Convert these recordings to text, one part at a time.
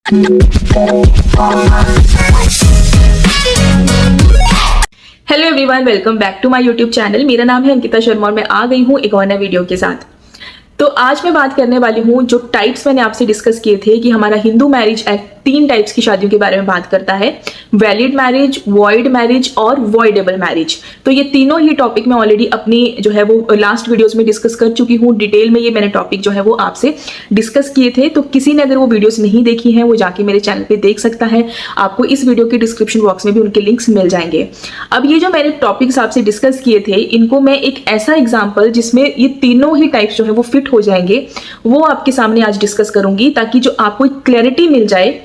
Hello everyone, welcome back to my YouTube channel. मेरा नाम है अंकिता शर्मा और मैं आ गई हूँ एक और नए वीडियो के साथ। तो आज मैं बात करने वाली हूँ जो टाइप्स मैंने आपसे डिस्कस किए थे कि हमारा हिंदू मैरिज एक्ट 3 टाइप्स की शादियों के बारे में बात करता है, वैलिड मैरिज, वॉइड मैरिज और वॉइडेबल मैरिज। तो ये तीनों ही टॉपिक मैं ऑलरेडी अपनी जो है वो लास्ट वीडियोस में डिस्कस कर चुकी हूँ। डिटेल में ये मैंने टॉपिक जो है वो आपसे डिस्कस किए थे। तो किसी ने अगर वो वीडियोस नहीं देखी हैं वो जाके मेरे चैनल पे देख सकता है। आपको इस वीडियो के डिस्क्रिप्शन बॉक्स में भी उनके लिंक्स मिल जाएंगे। अब ये जो मैंने टॉपिक्स आपसे डिस्कस किए थे, इनको मैं एक ऐसा एग्जाम्पल जिसमें ये तीनों ही टाइप्स जो है वो फिट हो जाएंगे, वो आपके सामने आज डिस्कस करूंगी, ताकि जो आपको क्लैरिटी मिल जाए।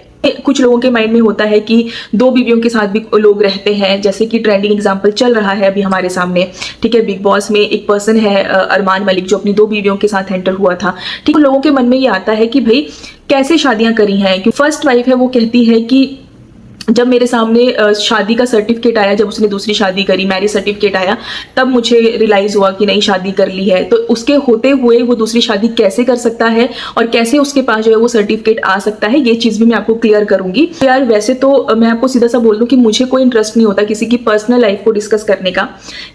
कुछ लोगों के माइंड में होता है कि 2 बीवियों के साथ भी लोग रहते हैं, जैसे कि ट्रेंडिंग एग्जांपल चल रहा है अभी हमारे सामने। ठीक है, बिग बॉस में एक पर्सन है अरमान मलिक, जो अपनी 2 बीवियों के साथ एंटर हुआ था। ठीक है, लोगों के मन में ये आता है कि भाई कैसे शादियां करी हैं। कि फर्स्ट वाइफ है वो कहती है कि जब मेरे सामने शादी का सर्टिफिकेट आया, जब उसने दूसरी शादी करी, मैरिज सर्टिफिकेट आया, तब मुझे रियलाइज हुआ कि नहीं, शादी कर ली है। तो उसके होते हुए वो दूसरी शादी कैसे कर सकता है और कैसे उसके पास जो है वो सर्टिफिकेट आ सकता है, ये चीज भी मैं आपको क्लियर करूंगी। यार वैसे तो मैं आपको सीधा सा बोल दूं कि मुझे कोई इंटरेस्ट नहीं होता किसी की पर्सनल लाइफ को डिस्कस करने का,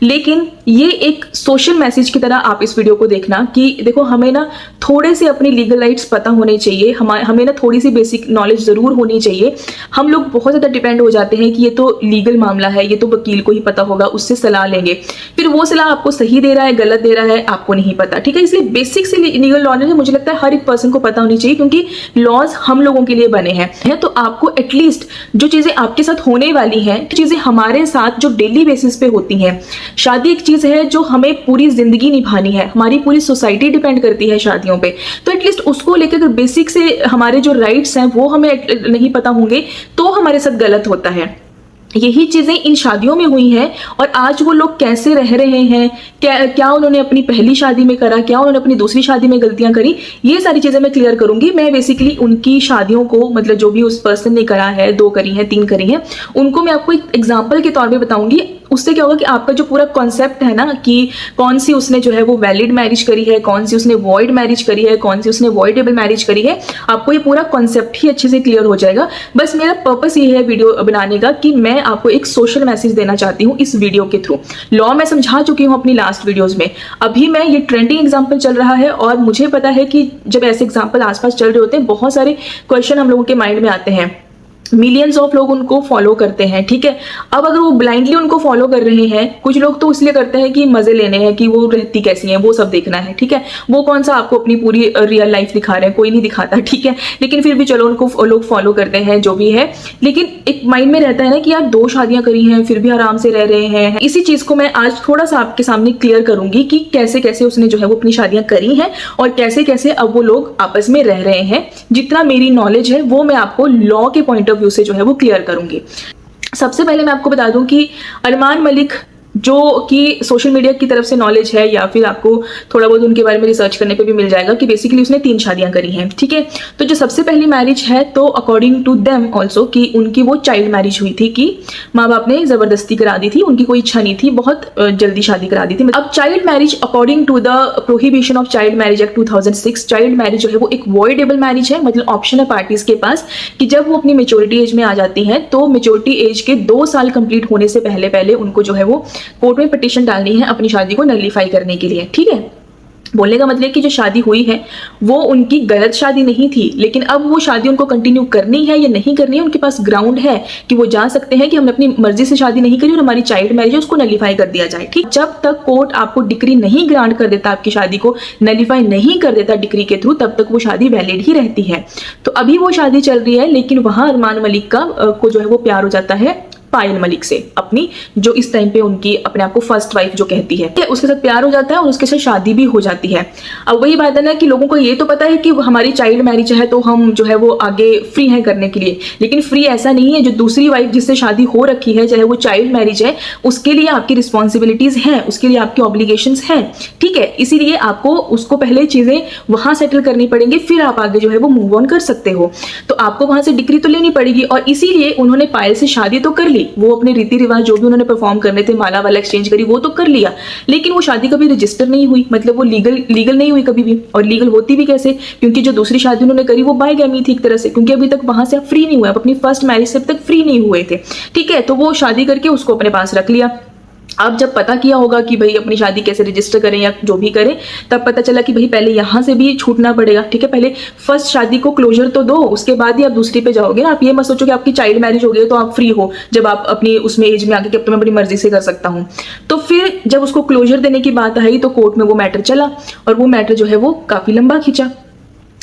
लेकिन ये एक सोशल मैसेज की तरह आप इस वीडियो को देखना कि देखो, हमें ना थोड़े से अपनी लीगल राइट्स पता होने चाहिए, हमें ना थोड़ी सी बेसिक नॉलेज जरूर होनी चाहिए। हम लोग बहुत ज्यादा डिपेंड हो जाते हैं कि ये तो लीगल मामला है, ये तो वकील को ही पता होगा, उससे सलाह लेंगे, फिर वो सलाह आपको सही दे रहा है गलत दे रहा है आपको नहीं पता। ठीक है, इसलिए बेसिक से लीगल नॉलेज मुझे लगता है हर एक पर्सन को पता होनी चाहिए, क्योंकि लॉज हम लोगों के लिए बने हैं। तो आपको एटलीस्ट जो चीजें आपके साथ होने वाली हैं, चीजें हमारे साथ जो डेली बेसिस पे होती हैं। शादी एक चीज है जो हमें पूरी जिंदगी निभानी है, हमारी पूरी सोसाइटी डिपेंड करती है शादियों पे। तो एटलीस्ट उसको लेकर अगर बेसिक से हमारे जो राइट्स हैं वो हमें नहीं पता होंगे तो हमारे साथ गलत होता है। यही चीजें इन शादियों में हुई हैं, और आज वो लोग कैसे रह रहे हैं, क्या उन्होंने अपनी पहली शादी में करा, क्या उन्होंने अपनी दूसरी शादी में गलतियां करी, ये सारी चीजें मैं क्लियर करूंगी। मैं बेसिकली उनकी शादियों को, मतलब जो भी उस पर्सन ने करा है, 2 करी हैं, 3 करी हैं, उनको मैं आपको एक एग्जाम्पल के तौर पे बताऊंगी। उससे क्या होगा कि आपका जो पूरा कॉन्सेप्ट है ना, कि कौन सी उसने जो है वो वैलिड मैरिज करी है, कौन सी उसने वॉइड मैरिज करी है, कौन सी उसने वॉइडेबल मैरिज करी है, आपको ये पूरा कॉन्सेप्ट ही अच्छे से क्लियर हो जाएगा। बस मेरा पर्पस ये है वीडियो बनाने का कि मैं आपको एक सोशल मैसेज देना चाहती हूँ इस वीडियो के थ्रू। लॉ मैं समझा चुकी हूँ अपनी लास्ट वीडियोज में, अभी मैं ये ट्रेंडिंग एग्जाम्पल चल रहा है, और मुझे पता है कि जब ऐसे एग्जाम्पल आसपास चल रहे होते हैं, बहुत सारे क्वेश्चन हम लोगों के माइंड में आते हैं, मिलियंस ऑफ लोग उनको फॉलो करते हैं। ठीक है, अब अगर वो ब्लाइंडली उनको फॉलो कर रहे हैं, कुछ लोग तो इसलिए करते हैं कि मजे लेने हैं, कि वो रहती कैसी हैं वो सब देखना है। ठीक है, वो कौन सा आपको अपनी पूरी रियल लाइफ दिखा रहे हैं, कोई नहीं दिखाता। ठीक है, लेकिन फिर भी चलो उनको लोग फॉलो करते हैं, जो भी है। लेकिन एक माइंड में रहता है ना कि यार 2 शादियां करी हैं फिर भी आराम से रह रहे हैं। इसी चीज को मैं आज थोड़ा सा आपके सामने क्लियर करूंगी कि कैसे कैसे उसने जो है वो अपनी शादियां करी हैं, और कैसे कैसे अब वो लोग आपस में रह रहे हैं। जितना मेरी नॉलेज है वो मैं आपको लॉ के पॉइंट ऑफ व्यू से जो है वो क्लियर करूंगी। सबसे पहले मैं आपको बता दूं कि अरमान मलिक, जो कि सोशल मीडिया की तरफ से नॉलेज है, या फिर आपको थोड़ा बहुत उनके बारे में रिसर्च करने पे भी मिल जाएगा, कि बेसिकली उसने 3 शादियां करी हैं। ठीक है, तो जो सबसे पहली मैरिज है, तो अकॉर्डिंग टू देम ऑल्सो, कि उनकी वो चाइल्ड मैरिज हुई थी, कि माँ बाप ने जबरदस्ती करा दी थी, उनकी कोई इच्छा नहीं थी, बहुत जल्दी शादी करा दी थी। अब child marriage according to the prohibition of child marriage act 2006, child marriage जो है वो एक वॉइडेबल मैरिज है। मतलब ऑप्शन है पार्टीज के पास कि जब वो अपनी मेच्योरिटी एज में आ जाती हैं, तो मेच्योरिटी एज के 2 साल कंप्लीट होने से पहले पहले उनको जो है वो कोर्ट में पिटीशन डालनी है अपनी शादी को नलिफाई करने के लिए। ठीक है, बोलने का मतलब कि जो शादी हुई है वो उनकी गलत शादी नहीं थी, लेकिन अब वो शादी उनको कंटिन्यू करनी है या नहीं करनी है, उनके पास ग्राउंड है कि वो जा सकते हैं कि हमने अपनी मर्जी से शादी नहीं करी और हमारी चाइल्ड मैरिज है उसको नलिफाई कर दिया जाए। ठीक, जब तक कोर्ट आपको डिक्री नहीं ग्रांट कर देता, आपकी शादी को नलिफाई नहीं कर देता डिक्री के थ्रू, तब तक वो शादी वैलिड ही रहती है। तो अभी वो शादी चल रही है, लेकिन वहां अरमान मलिक का को जो है वो प्यार हो जाता है पायल मलिक से, अपनी जो इस टाइम पे उनकी अपने आप को फर्स्ट वाइफ जो कहती है, उसके साथ प्यार हो जाता है और उसके साथ शादी भी हो जाती है। अब वही बात है ना कि लोगों को ये तो पता है कि हमारी चाइल्ड मैरिज है तो हम जो है वो आगे फ्री हैं करने के लिए, लेकिन फ्री ऐसा नहीं है। जो दूसरी वाइफ जिससे शादी हो रखी है, चाहे वो चाइल्ड मैरिज है, उसके लिए आपकी रिस्पॉन्सिबिलिटीज हैं, उसके लिए आपकी ऑब्लिगेशंस हैं। ठीक है, इसीलिए आपको उसको पहले चीजें वहां सेटल करनी पड़ेंगी, फिर आप आगे जो है वो मूव ऑन कर सकते हो। तो आपको वहां से डिग्री तो लेनी पड़ेगी, और इसीलिए उन्होंने पायल से शादी तो कर ली, ली, वो अपने रीति रिवाज जो भी उन्होंने परफॉर्म करने थे, माला वाला एक्सचेंज करी, वो तो कर लिया, लेकिन वो शादी कभी रजिस्टर नहीं हुई, मतलब वो लीगल नहीं हुई कभी भी। और लीगल होती भी कैसे, क्योंकि जो दूसरी शादी उन्होंने करी वो बायगैमी थी एक तरह से, क्योंकि अभी तक वहां से आप फ्री नहीं हुए, आप अपनी फर्स्ट मैरिज से अब तक फ्री नहीं हुए थे, ठीक है। तो वो शादी करके उसको अपने पास रख लिया। अब जब पता किया होगा कि भाई अपनी शादी कैसे रजिस्टर करें या जो भी करें, तब पता चला कि भाई पहले यहाँ से भी छूटना पड़ेगा, ठीक है। पहले फर्स्ट शादी को क्लोजर तो दो, उसके बाद ही आप दूसरी पे जाओगे ना। आप ये मत सोचो कि आपकी चाइल्ड मैरिज हो गई तो आप फ्री हो, जब आप अपनी उसमें एज में आके कि अब तो मैं अपनी मर्जी से कर सकता हूँ। तो फिर जब उसको क्लोजर देने की बात आई तो कोर्ट में वो मैटर चला, और वो मैटर जो है वो काफी लंबा खींचा।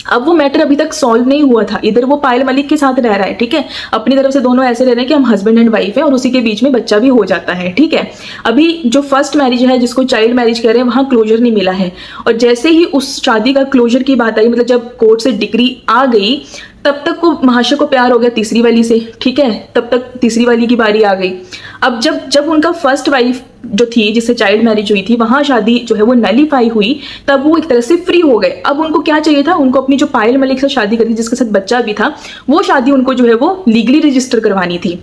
अब वो मैटर अभी तक सॉल्व नहीं हुआ था। इधर वो पायल मलिक के साथ रह रहा है, ठीक है, अपनी तरफ से दोनों ऐसे रह रहे हैं कि हम हस्बैंड एंड वाइफ है, और उसी के बीच में बच्चा भी हो जाता है, ठीक है। अभी जो फर्स्ट मैरिज है जिसको चाइल्ड मैरिज कह रहे हैं, वहां क्लोजर नहीं मिला है। और जैसे ही उस शादी का क्लोजर की बात आई, मतलब जब कोर्ट से डिग्री आ गई, तब तक को महाशय को प्यार हो गया तीसरी वाली से, ठीक है, तब तक तीसरी वाली की बारी आ गई। अब जब उनका फर्स्ट वाइफ जो थी जिससे चाइल्ड मैरिज हुई थी, वहां शादी जो है वो नलीफाई हुई, तब वो एक तरह से फ्री हो गए। अब उनको क्या चाहिए था, उनको अपनी जो पायल मलिक से शादी करनी, जिसके साथ बच्चा भी था, वो शादी उनको जो है वो लीगली रजिस्टर करवानी थी।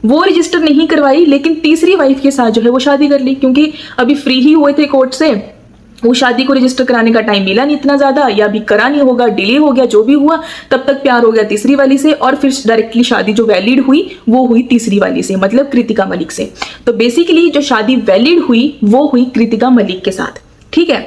वो रजिस्टर नहीं करवाई, लेकिन तीसरी वाइफ के साथ जो है वो शादी कर ली, क्योंकि अभी फ्री ही हुए थे कोर्ट से। वो शादी को रजिस्टर कराने का टाइम मिला नहीं इतना ज्यादा, या भी करा नहीं होगा, डिले हो गया, जो भी हुआ, तब तक प्यार हो गया तीसरी वाली से, और फिर डायरेक्टली शादी जो वैलिड हुई वो हुई तीसरी वाली से, मतलब कृतिका मलिक से। तो बेसिकली जो शादी वैलिड हुई वो हुई कृतिका मलिक के साथ, ठीक है।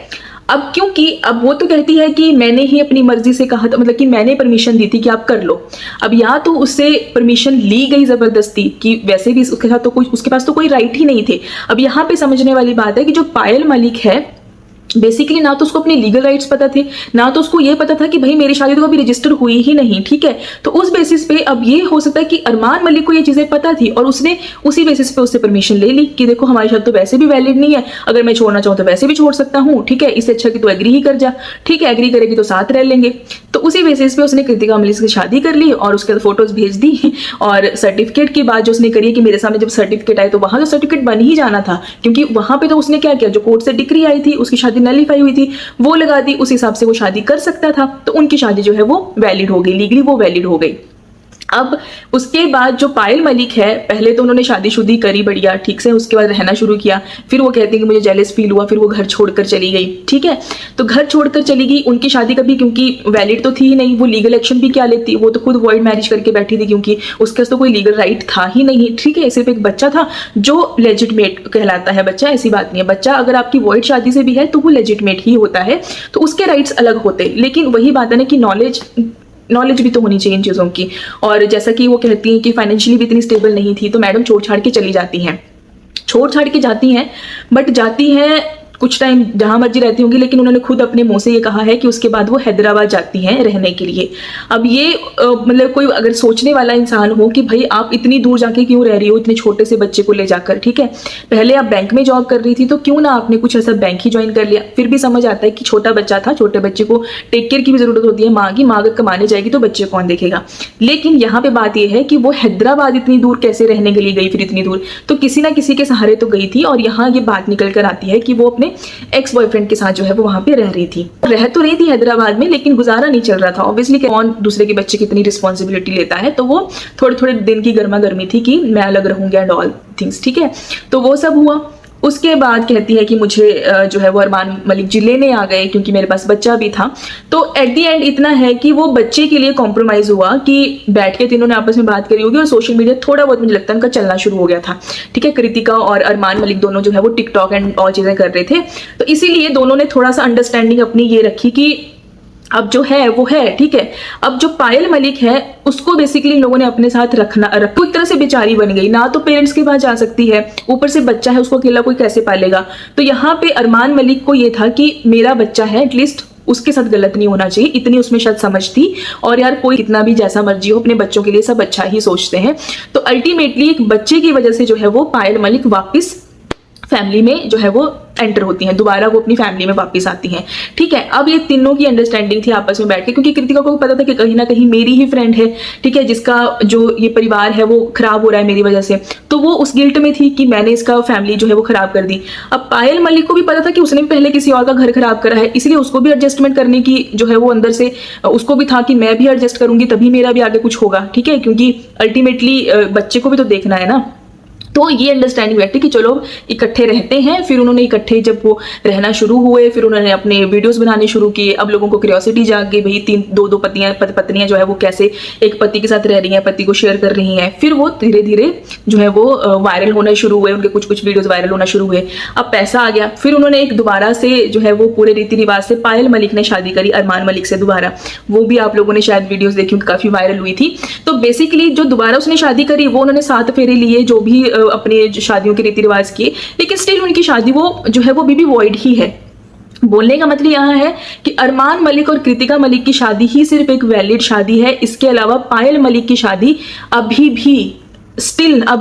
अब क्योंकि अब वो तो कहती है कि मैंने ही अपनी मर्जी से कहा था, मतलब कि मैंने परमिशन दी थी कि आप कर लो। अब या तो उससे परमिशन ली गई जबरदस्ती, कि वैसे भी उसके साथ तो कुछ, उसके पास तो कोई राइट ही नहीं थे। अब यहाँ पे समझने वाली बात है कि जो पायल मलिक है, बेसिकली ना तो उसको अपने लीगल राइट्स पता थे, ना तो उसको ये पता था कि भाई मेरी शादी तो कभी रजिस्टर हुई ही नहीं, ठीक है। तो उस बेसिस पे अब ये हो सकता है कि अरमान मलिक को ये चीजें पता थी, और उसने उसी बेसिस पे उससे परमिशन ले ली कि देखो हमारी शादी तो वैसे भी वैलिड नहीं है, अगर मैं छोड़ना चाहूँ तो वैसे भी छोड़ सकता हूँ, ठीक है, इससे अच्छा कि तू एग्री ही कर जा, ठीक है, एग्री करेगी तो साथ रह लेंगे। तो उसी बेसिस पे उसने कृतिका मलिक से शादी कर ली, और उसके फोटोज भेज दी। और सर्टिफिकेट की बात जो उसने करी कि मेरे सामने जब सर्टिफिकेट आए तो वहां तो सर्टिफिकेट बन ही जाना था, क्योंकि वहां पे तो उसने क्या किया, जो कोर्ट से डिग्री आई थी, उसकी शादी नलीफाई हुई थी, वो लगा दी, उस हिसाब से वो शादी कर सकता था। तो उनकी शादी जो है वो वैलिड हो गई, लीगली वो वैलिड हो गई। अब उसके बाद जो पायल मलिक है, पहले तो उन्होंने शादीशुदी करी बढ़िया ठीक से, उसके बाद रहना शुरू किया, फिर वो कहती है कि मुझे जेलस फील हुआ, फिर वो घर छोड़कर चली गई, ठीक है। तो घर छोड़कर चली गई, उनकी शादी कभी क्योंकि वैलिड तो थी ही नहीं, वो लीगल एक्शन भी क्या लेती, वो तो खुद वॉइड मैरिज करके बैठी थी, क्योंकि उसके पास तो कोई लीगल राइट था ही नहीं, ठीक है, सिर्फ एक बच्चा था जो लेजिटमेट कहलाता है। बच्चा ऐसी बात नहीं है, बच्चा अगर आपकी वॉइड शादी से भी है तो वो लेजिटमेट ही होता है, तो उसके राइट्स अलग होते। लेकिन वही बात है ना कि नॉलेज भी तो होनी चाहिए इन चीज़ों की। और जैसा कि वो कहती हैं कि फाइनेंशियली भी इतनी स्टेबल नहीं थी, तो मैडम छोड़ छाड़ के चली जाती हैं, छोड़ छाड़ के जाती हैं, बट जाती हैं कुछ टाइम जहां मर्जी रहती होंगी, लेकिन उन्होंने खुद अपने मुंह से ये कहा है कि उसके बाद वो हैदराबाद जाती हैं रहने के लिए। अब ये मतलब कोई अगर सोचने वाला इंसान हो कि भाई आप इतनी दूर जाके क्यों रह रही हो इतने छोटे से बच्चे को ले जाकर, ठीक है, पहले आप बैंक में जॉब कर रही थी तो क्यों ना आपने कुछ ऐसा बैंक ही ज्वाइन कर लिया। फिर भी समझ आता है कि छोटा बच्चा था, छोटे बच्चे को टेक केयर की भी जरूरत होती है, माँ की, माँ अगर कमाने जाएगी तो बच्चे कौन देखेगा। लेकिन यहाँ पे बात यह है कि वो हैदराबाद इतनी दूर कैसे रहने के लिए गई, फिर इतनी दूर तो किसी ना किसी के सहारे तो गई थी। और यहाँ ये बात निकल कर आती है कि वो अपने एक्स बॉयफ्रेंड के साथ जो है वो वहां पे रह रही थी, रह तो रही थी हैदराबाद में, लेकिन गुजारा नहीं चल रहा था। ऑब्वियसली कौन दूसरे के बच्चे की इतनी रिस्पॉन्सिबिलिटी लेता है, तो वो थोड़े थोड़े दिन की गर्मा गर्मी थी कि मैं अलग रहूंगी एंड ऑल थिंग्स, ठीक है। तो वो सब हुआ। उसके बाद कहती है कि मुझे जो है वो अरमान मलिक जी लेने आ गए क्योंकि मेरे पास बच्चा भी था। तो एट द एंड इतना है कि वो बच्चे के लिए कॉम्प्रोमाइज हुआ कि बैठ के तीनों ने आपस में बात करी होगी, और सोशल मीडिया थोड़ा बहुत मुझे लगता है उनका चलना शुरू हो गया था, ठीक है। कृतिका और अरमान मलिक दोनों जो है वो टिकटॉक एंड ऑल चीजें कर रहे थे, तो इसीलिए दोनों ने थोड़ा सा अंडरस्टैंडिंग अपनी ये रखी कि अब जो है वो है, ठीक है। अब जो पायल मलिक है उसको बेसिकली इन लोगों ने अपने साथ रखना एक तरह से बेचारी बन गई, ना तो पेरेंट्स के पास जा सकती है, ऊपर से बच्चा है, उसको अकेला कोई कैसे पालेगा। तो यहाँ पे अरमान मलिक को ये था कि मेरा बच्चा है, एटलीस्ट उसके साथ गलत नहीं होना चाहिए, इतनी उसमें शायद समझ थी। और यार कोई कितना भी जैसा मर्जी हो अपने बच्चों के लिए सब अच्छा ही सोचते हैं। तो अल्टीमेटली एक बच्चे की वजह से जो है वो पायल मलिक वापस फैमिली में जो है वो एंटर होती हैं, दोबारा वो अपनी फैमिली में वापस आती हैं, ठीक है। अब ये तीनों की अंडरस्टैंडिंग थी आपस में बैठ के, क्योंकि कृतिका को पता था कि कहीं ना कहीं मेरी ही फ्रेंड है, ठीक है, जिसका जो ये परिवार है वो खराब हो रहा है मेरी वजह से, तो वो उस गिल्ट में थी कि मैंने इसका फैमिली जो है वो खराब कर दी। अब पायल मलिक को भी पता था कि उसने पहले किसी और का घर खराब करा है, इसलिए उसको भी एडजस्टमेंट करने की जो है वो अंदर से उसको भी था कि मैं भी एडजस्ट करूंगी तभी मेरा भी आगे कुछ होगा, ठीक है, क्योंकि अल्टीमेटली बच्चे को भी तो देखना है ना। तो ये अंडरस्टैंडिंग बैठी कि चलो इकट्ठे रहते हैं। फिर उन्होंने इकट्ठे जब वो रहना शुरू हुए, फिर उन्होंने अपने वीडियोस बनाने शुरू किए। अब लोगों को क्यूरियोसिटी जाग गई, भाई दो पत्नियां जो है वो कैसे एक पति के साथ रह रही हैं, पति को शेयर कर रही हैं। फिर वो धीरे धीरे जो है वो वायरल होना शुरू हुए, उनके कुछ वीडियोज वायरल होना शुरू हुए। अब पैसा आ गया, फिर उन्होंने एक दोबारा से जो है वो पूरे रीति रिवाज से पायल मलिक ने शादी करी अरमान मलिक से दोबारा। वो भी आप लोगों ने शायद वीडियोस देखी, काफी वायरल हुई थी। तो बेसिकली जो दोबारा उसने शादी करी वो उन्होंने 7 फेरे लिए, जो भी अपने शादियों के रीति रिवाज किए, लेकिन स्टिल उनकी शादी वो जो है वो भी वॉइड ही है। बोलने का मतलब यहाँ है कि अरमान मलिक और कृतिका मलिक की शादी ही सिर्फ एक वैलिड शादी है। इसके अलावा पायल मलिक की शादी अभी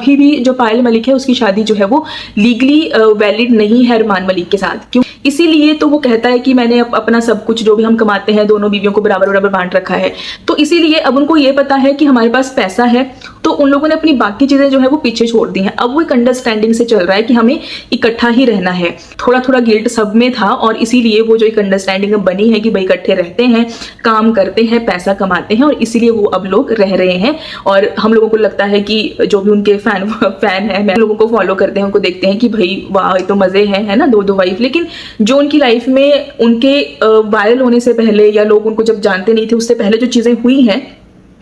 भी जो पायल मलिक है उसकी शादी जो है वो लीगली वैलिड नहीं है अरमान मलिक के साथ। क्यों? इसीलिए तो वो कहता है कि मैंने अपना सब कुछ जो भी हम कमाते हैं दोनों बीवियों को बराबर बराबर बांट रखा है। तो इसीलिए अब उनको ये पता है कि हमारे पास पैसा है, तो उन लोगों ने अपनी बाकी चीजें जो है वो पीछे छोड़ दी हैं। अब वो एक अंडरस्टैंडिंग से चल रहा है कि हमें इकट्ठा ही रहना है। थोड़ा थोड़ा गिल्ट सब में था और इसीलिए वो जो एक अंडरस्टैंडिंग बनी है कि भाई इकट्ठे रहते हैं, काम करते हैं, पैसा कमाते हैं, और इसीलिए वो अब लोग रह रहे हैं। और हम लोगों को लगता है कि जो भी उनके फैन है, मैं लोगों को फॉलो करते हैं, उनको देखते हैं कि भाई वाह ये तो मजे हैं, है ना, दो वाइफ। लेकिन जो उनकी लाइफ में उनके वायरल होने से पहले या लोग उनको जब जानते नहीं थे उससे पहले जो चीजें हुई हैं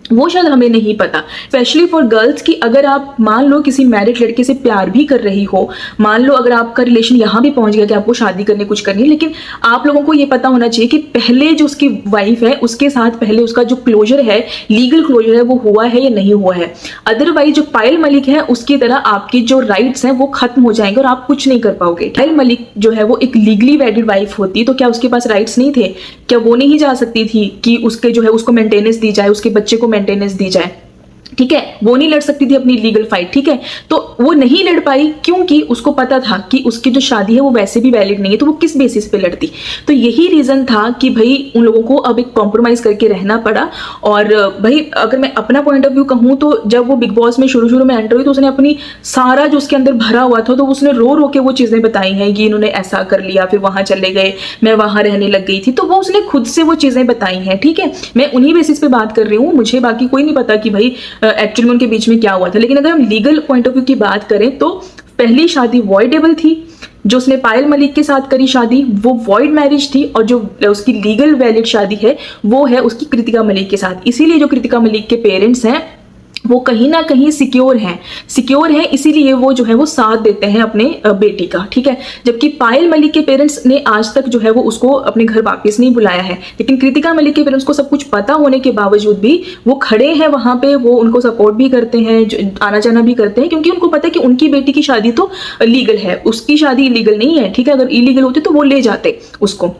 वो शायद हमें नहीं पता। स्पेशली फॉर गर्ल्स कि अगर आप मान लो किसी मैरिड लड़के से प्यार भी कर रही हो, मान लो अगर आपका रिलेशन यहाँ भी पहुंच गया कि आपको शादी करने कुछ करनी है, लेकिन आप लोगों को ये पता होना चाहिए कि पहले जो उसकी वाइफ है उसके साथ पहले उसका जो क्लोजर है, लीगल क्लोजर है, वो हुआ है या नहीं हुआ है। अदरवाइज जो पायल मलिक है उसकी तरह आपके जो राइट्स हैं वो खत्म हो जाएंगे और आप कुछ नहीं कर पाओगे। पायल मलिक जो है वो एक लीगली वेडिड वाइफ होती तो क्या उसके पास राइट्स नहीं थे? क्या वो नहीं जा सकती थी कि उसके जो है उसको मेंटेनेंस दी जाए, उसके बच्चे को मेंटेनेंस दी जाए? ठीक है, वो नहीं लड़ सकती थी अपनी लीगल फाइट। ठीक है, तो वो नहीं लड़ पाई क्योंकि उसको पता था कि उसकी जो शादी है वो वैसे भी वैलिड नहीं है, तो वो किस बेसिस पे लड़ती? तो यही रीजन था कि भाई उन लोगों को अब एक कॉम्प्रोमाइज करके रहना पड़ा। और भाई अगर मैं अपना पॉइंट ऑफ व्यू कहूँ तो जब वो बिग बॉस में शुरू में एंटर हुई तो उसने अपनी सारा जो उसके अंदर भरा हुआ था तो उसने रो के वो चीजें बताई हैं कि इन्होंने ऐसा कर लिया, फिर वहां चले गए, मैं वहां रहने लग गई थी, तो वो उसने खुद से वो चीजें बताई हैं। ठीक है, मैं उन्हीं बेसिस पे बात कर रही हूँ, मुझे बाकी कोई नहीं पता कि भाई एक्चुअली में उनके बीच में क्या हुआ था। लेकिन अगर हम लीगल पॉइंट ऑफ व्यू की बात करें तो पहली शादी वॉइडेबल थी। जो उसने पायल मलिक के साथ करी शादी वो वॉइड मैरिज थी, और जो उसकी लीगल वैलिड शादी है वो है उसकी कृतिका मलिक के साथ। इसीलिए जो कृतिका मलिक के पेरेंट्स हैं वो कहीं ना कहीं सिक्योर हैं, इसीलिए वो जो है वो साथ देते हैं अपने बेटी का। ठीक है, जबकि पायल मलिक के पेरेंट्स ने आज तक जो है वो उसको अपने घर वापस नहीं बुलाया है, लेकिन कृतिका मलिक के पेरेंट्स को सब कुछ पता होने के बावजूद भी वो खड़े हैं वहां पे, वो उनको सपोर्ट भी करते हैं, आना जाना भी करते हैं, क्योंकि उनको पता है कि उनकी बेटी की शादी तो लीगल है, उसकी शादी इलीगल नहीं है। ठीक है, अगर इलीगल होती तो वो ले जाते उसको।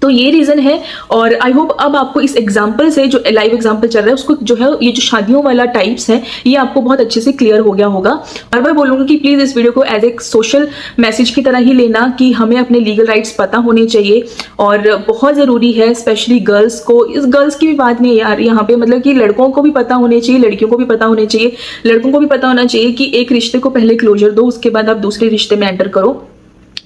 तो ये रीजन है। और आई होप अब आपको इस एग्जाम्पल से, जो लाइव एग्जाम्पल चल रहा है उसको जो है, ये जो शादियों वाला टाइप्स है ये आपको बहुत अच्छे से क्लियर हो गया होगा। बार बार बोलूंगी कि प्लीज इस वीडियो को एज एक सोशल मैसेज की तरह ही लेना कि हमें अपने लीगल राइट्स पता होने चाहिए और बहुत जरूरी है, स्पेशली गर्ल्स को। इस गर्ल्स की भी बात नहीं है यार यहाँ पे, मतलब कि लड़कों को भी पता होने चाहिए, लड़कियों को भी पता होने चाहिए, लड़कों को भी पता होना चाहिए कि एक रिश्ते को पहले क्लोजर दो, उसके बाद आप दूसरे रिश्ते में एंटर करो,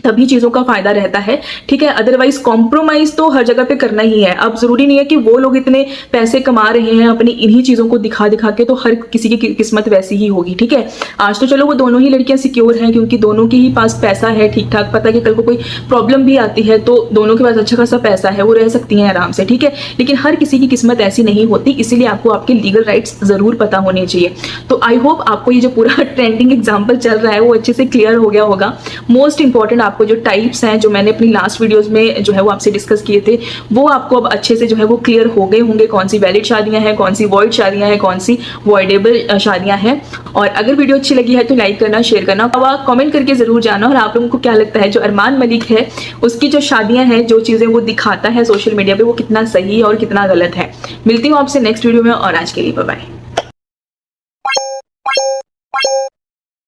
तभी चीजों का फायदा रहता है। ठीक है, अदरवाइज कॉम्प्रोमाइज तो हर जगह पे करना ही है। अब जरूरी नहीं है कि वो लोग इतने पैसे कमा रहे हैं अपनी इन्हीं चीजों को दिखा के तो हर किसी की किस्मत वैसी ही होगी। ठीक है, आज तो चलो वो दोनों ही लड़कियां सिक्योर हैं क्योंकि दोनों के ही पास पैसा है, ठीक ठाक, पता है कि कल को कोई प्रॉब्लम भी आती है तो दोनों के पास अच्छा खासा पैसा है, वो रह सकती हैं आराम से। ठीक है, लेकिन हर किसी की किस्मत ऐसी नहीं होती, इसीलिए आपको आपके लीगल राइट्स जरूर पता होने चाहिए। तो आई होप आपको ये जो पूरा ट्रेंडिंग एग्जाम्पल चल रहा है वो अच्छे से क्लियर हो गया होगा। मोस्ट इंपॉर्टेंट आपको जो टाइप्स जो मैंने अपनी लास्ट वीडियोस में जो है वो आपसे डिस्कस किए थे वो आपको अब अच्छे से जो है वो क्लियर हो गए होंगे, कौन सी वैलिड शादियां हैं, कौन सी वॉइड शादियां हैं, कौन सी वॉइडेबल शादियां हैं। और अगर वीडियो अच्छी लगी है तो लाइक करना, शेयर करना, अब आप कमेंट करके जरूर जाना। और आप लोगों को क्या लगता है जो अरमान मलिक है उसकी जो शादियां हैं, जो चीजें वो दिखाता है सोशल मीडिया पे, वो कितना सही और कितना गलत है। मिलती हूँ आपसे नेक्स्ट वीडियो में और आज के लिए बाय बाय।